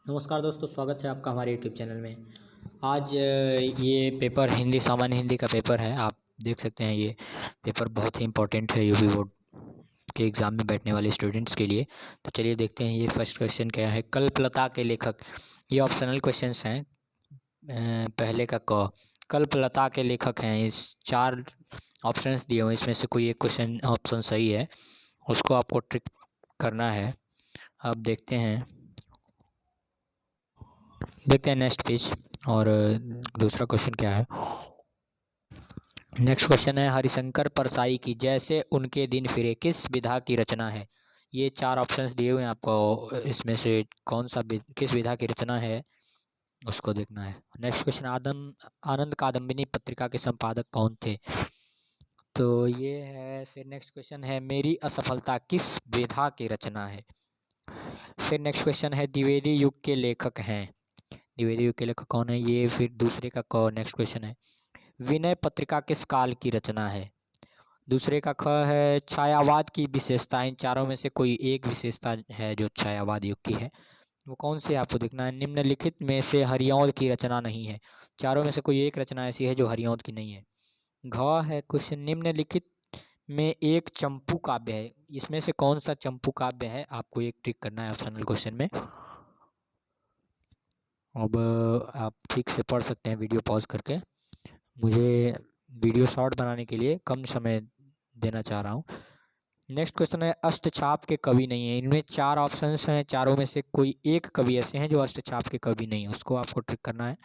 नमस्कार दोस्तों, स्वागत है आपका हमारे यूट्यूब चैनल में। आज ये पेपर हिंदी सामान्य हिंदी का पेपर है। आप देख सकते हैं ये पेपर बहुत ही इम्पोर्टेंट है यूपी बोर्ड के एग्ज़ाम में बैठने वाले स्टूडेंट्स के लिए। तो चलिए देखते हैं ये फर्स्ट क्वेश्चन क्या है। कल्पलता के लेखक, ये ऑप्शनल क्वेश्चंस हैं। पहले का क, कल्पलता के लेखक हैं। इस 4 ऑप्शंस दिए हुए, इसमें से कोई एक क्वेश्चन ऑप्शन सही है, उसको आपको ट्रिक करना है। अब देखते हैं नेक्स्ट पेज। और दूसरा क्वेश्चन क्या है। नेक्स्ट क्वेश्चन है, हरिशंकर परसाई की जैसे उनके दिन फिरे किस विधा की रचना है। ये 4 ऑप्शंस दिए हुए हैं आपको, इसमें से कौन सा किस विधा की रचना है उसको देखना है। नेक्स्ट क्वेश्चन, आनंद कादम्बिनी पत्रिका के संपादक कौन थे। तो ये है। फिर नेक्स्ट क्वेश्चन है, मेरी असफलता किस विधा की रचना है। फिर नेक्स्ट क्वेश्चन है, द्विवेदी युग के लेखक हैं। द्विवेदी युग के लेखक कौन है ये। फिर दूसरे का क नेक्स्ट क्वेश्चन है, विनय पत्रिका किस काल की रचना है। दूसरे का ख है, छायावाद की विशेषता। इन चारों में से कोई एक विशेषता है जो छायावाद युग की है, वो कौन सी आपको देखना है। निम्नलिखित में से हरिऔध की रचना नहीं है। चारों में से कोई एक रचना ऐसी है जो हरिऔध की नहीं है। घ है, कुछ निम्नलिखित में एक चंपू काव्य है। इसमें से कौन सा चंपू काव्य है, आपको एक ट्रिक करना है ऑप्शनल क्वेश्चन में। अब आप ठीक से पढ़ सकते हैं वीडियो पॉज करके। मुझे वीडियो शॉर्ट बनाने के लिए कम समय देना चाह रहा हूँ। नेक्स्ट क्वेश्चन है, अष्टछाप के कवि नहीं है। इनमें 4 ऑप्शंस हैं, चारों में से कोई एक कवि ऐसे हैं जो अष्टछाप के कवि नहीं है, उसको आपको ट्रिक करना है।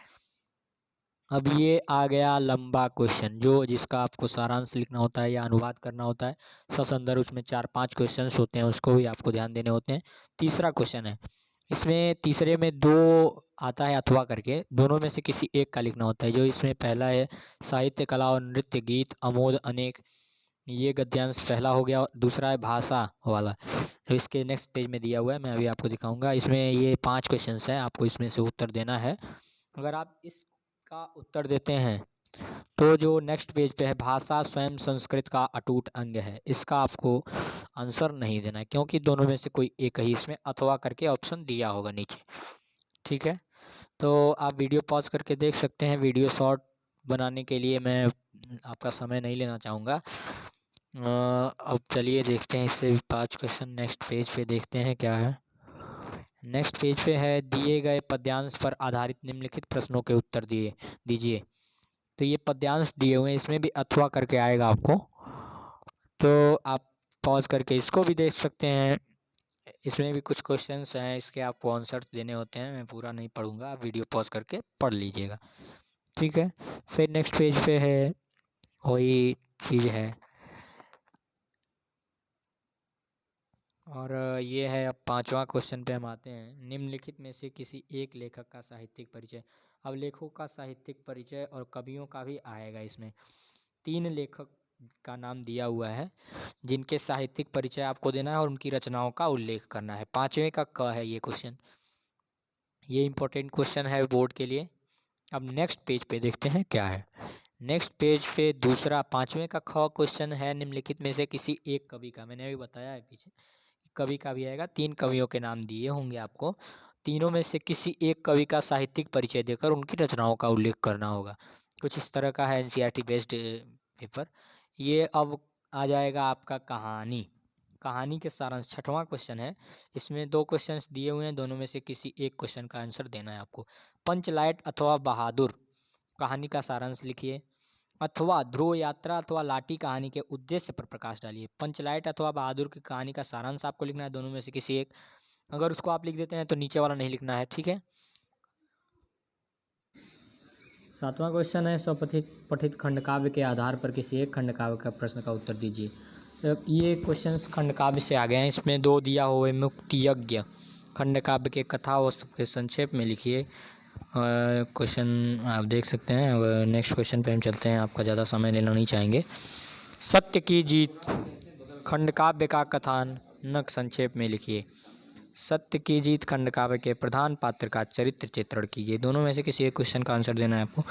अब ये आ गया लंबा क्वेश्चन, जो जिसका आपको सारांश लिखना होता है या अनुवाद करना होता है ससंदर्भ। उसमें 4-5 क्वेश्चंस होते हैं, उसको भी आपको ध्यान देने होते हैं। तीसरा क्वेश्चन है, इसमें तीसरे में 2 आता है अथवा करके, दोनों में से किसी एक का लिखना होता है। जो इसमें पहला है, साहित्य कला और नृत्य गीत अमोद अनेक, ये गद्यांश पहला हो गया। और दूसरा है भाषा वाला, तो इसके नेक्स्ट पेज में दिया हुआ है, मैं अभी आपको दिखाऊंगा। इसमें ये 5 क्वेश्चंस हैं, आपको इसमें से उत्तर देना है। अगर आप इसका उत्तर देते हैं तो जो नेक्स्ट पेज पे है, भाषा स्वयं संस्कृत का अटूट अंग है, इसका आपको आंसर नहीं देना है, क्योंकि दोनों में से कोई एक ही इसमें अथवा करके ऑप्शन दिया होगा नीचे। ठीक है, तो आप वीडियो पॉज करके देख सकते हैं। वीडियो शॉर्ट बनाने के लिए मैं आपका समय नहीं लेना चाहूँगा। अब चलिए देखते हैं इससे भी 5 क्वेश्चन। नेक्स्ट पेज पे देखते हैं क्या है। नेक्स्ट पेज पे है, दिए गए पद्यांश पर आधारित निम्नलिखित प्रश्नों के उत्तर दीजिए। तो ये पद्यांश दिए हुए हैं, इसमें भी अथवा करके आएगा आपको, तो आप पॉज करके इसको भी देख सकते हैं। इसमें भी कुछ क्वेश्चंस हैं, इसके आपको आंसर देने होते हैं। मैं पूरा नहीं पढ़ूंगा, आप वीडियो पॉज करके पढ़ लीजिएगा। ठीक है, फिर नेक्स्ट पेज पे है, वही चीज़ है। और ये है, अब 5वां क्वेश्चन पे हम आते हैं। निम्नलिखित में से किसी एक लेखक का साहित्यिक परिचय। अब लेखकों का साहित्यिक परिचय और कवियों का भी आएगा। इसमें 3 लेखक का नाम दिया हुआ है जिनके साहित्यिक परिचय आपको देना है और उनकी रचनाओं का उल्लेख करना है। 5वें का क है ये क्वेश्चन, ये इंपॉर्टेंट क्वेश्चन है बोर्ड के लिए। अब नेक्स्ट पेज पे देखते हैं क्या है। नेक्स्ट पेज पे दूसरा 5वें का ख क्वेश्चन है, निम्नलिखित में से किसी एक कवि का। मैंने अभी बताया है पीछे, कवि का भी आएगा। 3 कवियों के नाम दिए होंगे आपको, तीनों में से किसी एक कवि का साहित्यिक परिचय देकर उनकी रचनाओं का उल्लेख करना होगा। कुछ इस तरह का है एनसीईआरटी बेस्ड पेपर। ये अब आ जाएगा आपका कहानी। कहानी के सारांश 6वां क्वेश्चन है। इसमें 2 क्वेश्चंस दिए हुए हैं, दोनों में से किसी एक क्वेश्चन का आंसर देना है आपको। पंचलाइट अथवा बहादुर कहानी का सारांश लिखिए, अथवा ध्रुव यात्रा अथवा लाठी कहानी के उद्देश्य पर प्रकाश डालिए। पंचलाइट अथवा बहादुर की कहानी का सारांश आपको लिखना है, दोनों में से किसी एक। अगर उसको आप लिख देते हैं तो नीचे वाला नहीं लिखना है। ठीक है, 7वां क्वेश्चन है, स्वपठित खंडकाव्य के आधार पर किसी एक खंडकाव्य का प्रश्न का उत्तर दीजिए। अब ये क्वेश्चंस खंडकाव्य से आ गए हैं। इसमें 2 दिया हुआ है, मुक्ति यज्ञ खंडकाव्य के कथा वस्तु के संक्षेप में लिखिए। क्वेश्चन आप देख सकते हैं। अब नेक्स्ट क्वेश्चन पे हम चलते हैं, आपका ज़्यादा समय लेना नहीं चाहेंगे। सत्य की जीत खंडकाव्य का कथानक संक्षेप में लिखिए। सत्य की जीत खंडकाव्य के प्रधान पात्र का चरित्र चित्रण कीजिए। दोनों में से किसी एक क्वेश्चन का आंसर देना है आपको।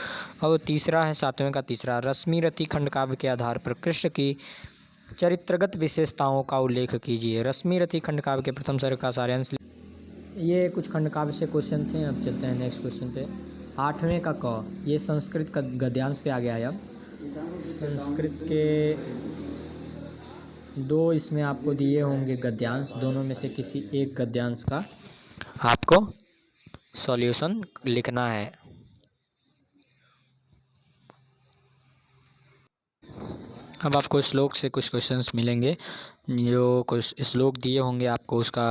और तीसरा है 7वें का तीसरा, रश्मिरथी खंडकाव्य के आधार पर कृष्ण की चरित्रगत विशेषताओं का उल्लेख कीजिए। रश्मिरथी खंडकाव्य के प्रथम सर्ग का सारांश ये कुछ खंड काव्य से क्वेश्चन थे। अब चलते हैं नेक्स्ट क्वेश्चन पे। 8वें का क, ये संस्कृत का गद्यांश पे आ गया है। अब संस्कृत के दो इसमें आपको दिए होंगे गद्यांश, दोनों में से किसी एक गद्यांश का आपको सॉल्यूशन लिखना है। अब आपको श्लोक से कुछ क्वेश्चंस मिलेंगे, जो कुछ श्लोक दिए होंगे आपको उसका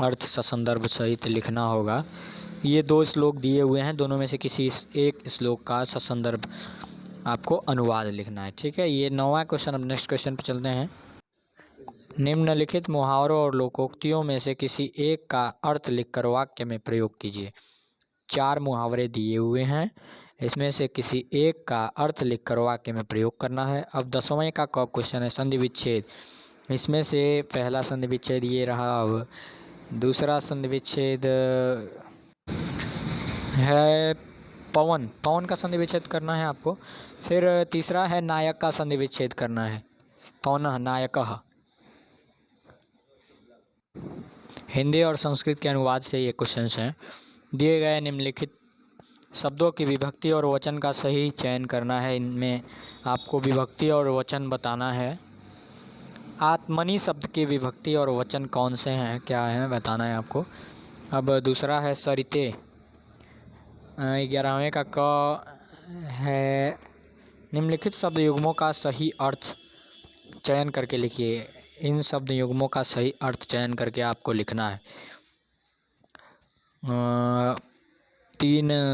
अर्थ संदर्भ सहित लिखना होगा। ये 2 श्लोक दिए हुए हैं, दोनों में से किसी एक श्लोक का संदर्भ आपको अनुवाद लिखना है। ठीक है, ये 9वां क्वेश्चन। अब नेक्स्ट क्वेश्चन पे चलते हैं। निम्नलिखित मुहावरों और लोकोक्तियों में से किसी एक का अर्थ लिखकर वाक्य में प्रयोग कीजिए। 4 मुहावरे दिए हुए हैं, इसमें से किसी एक का अर्थ लिखकर वाक्य में प्रयोग करना है। अब 10वें का क्वेश्चन है संधि विच्छेद। इसमें से पहला संधि विच्छेद ये रहा। अब दूसरा संधि विच्छेद है पवन, पवन का संधि विच्छेद करना है आपको। फिर तीसरा है नायक का संधि विच्छेद करना है, पवनः नायकः। हिंदी और संस्कृत के अनुवाद से ये क्वेश्चंस हैं। दिए गए निम्नलिखित शब्दों की विभक्ति और वचन का सही चयन करना है। इनमें आपको विभक्ति और वचन बताना है। आत्मनि शब्द की विभक्ति और वचन कौन से हैं, क्या है बताना है आपको। अब दूसरा है सरिते। 11वें का क है निम्नलिखित शब्द युग्मों का सही अर्थ चयन करके लिखिए। इन शब्द युग्मों का सही अर्थ चयन करके आपको लिखना है।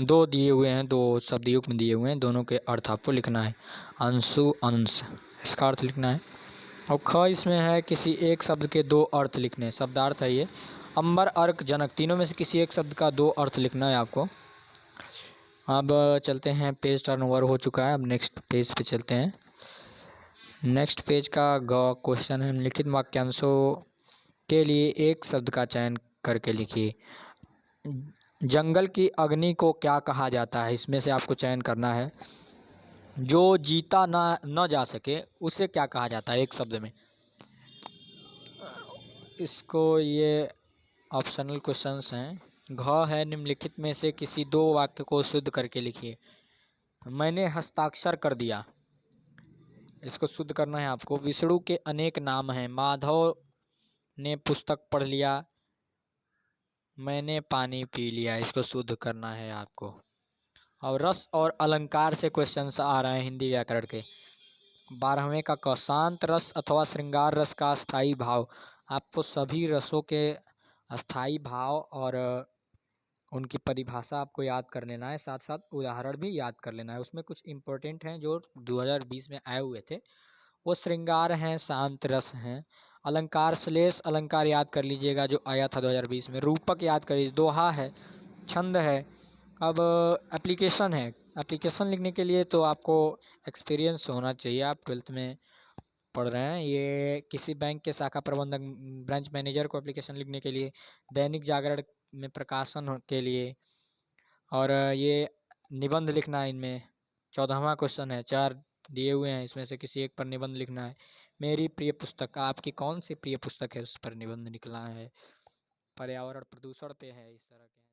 2 दिए हुए हैं, 2 शब्द युग्म दिए हुए हैं, दोनों के अर्थ आपको लिखना है। अंशु अंश, इसका अर्थ लिखना है। और ख इसमें है किसी एक शब्द के 2 अर्थ लिखने, शब्दार्थ है ये। अंबर अर्क जनक, तीनों में से किसी एक शब्द का 2 अर्थ लिखना है आपको। अब चलते हैं, पेज टर्न ओवर हो चुका है। अब नेक्स्ट पेज पे चलते हैं। नेक्स्ट पेज का क्वेश्चन है निम्नलिखित वाक्यांशों के लिए एक शब्द का चयन करके लिखिए। जंगल की अग्नि को क्या कहा जाता है, इसमें से आपको चयन करना है। जो जीता ना न जा सके उसे क्या कहा जाता है, एक शब्द में। इसको ये ऑप्शनल क्वेश्चंस हैं। घ है निम्नलिखित में से किसी 2 वाक्य को शुद्ध करके लिखिए। मैंने हस्ताक्षर कर दिया, इसको शुद्ध करना है आपको। विष्णु के अनेक नाम हैं। माधव ने पुस्तक पढ़ लिया, मैंने पानी पी लिया, इसको शुद्ध करना है आपको। और रस और अलंकार से क्वेश्चंस आ रहे हैं हिंदी व्याकरण के। 12वें का क, शांत रस अथवा श्रृंगार रस का स्थायी भाव। आपको सभी रसों के स्थायी भाव और उनकी परिभाषा आपको याद कर लेना है, साथ साथ उदाहरण भी याद कर लेना है। उसमें कुछ इम्पोर्टेंट हैं जो 2020 में आए हुए थे। वो श्रृंगार हैं, शांत रस हैं। अलंकार श्लेष अलंकार याद कर लीजिएगा जो आया था 2020 में। रूपक याद करिए, दोहा है, छंद है। अब एप्लीकेशन है। एप्लीकेशन लिखने के लिए तो आपको एक्सपीरियंस होना चाहिए, आप 12th में पढ़ रहे हैं। ये किसी बैंक के शाखा प्रबंधक, ब्रांच मैनेजर को एप्लीकेशन लिखने के लिए, दैनिक जागरण में प्रकाशन के लिए, और ये निबंध लिखना है। इनमें 14वां क्वेश्चन है, 4 दिए हुए हैं, इसमें से किसी एक पर निबंध लिखना है। मेरी प्रिय पुस्तक, आपकी कौन सी प्रिय पुस्तक है उस पर निबंध लिखना है। पर्यावरण प्रदूषण पे है, इस तरह के।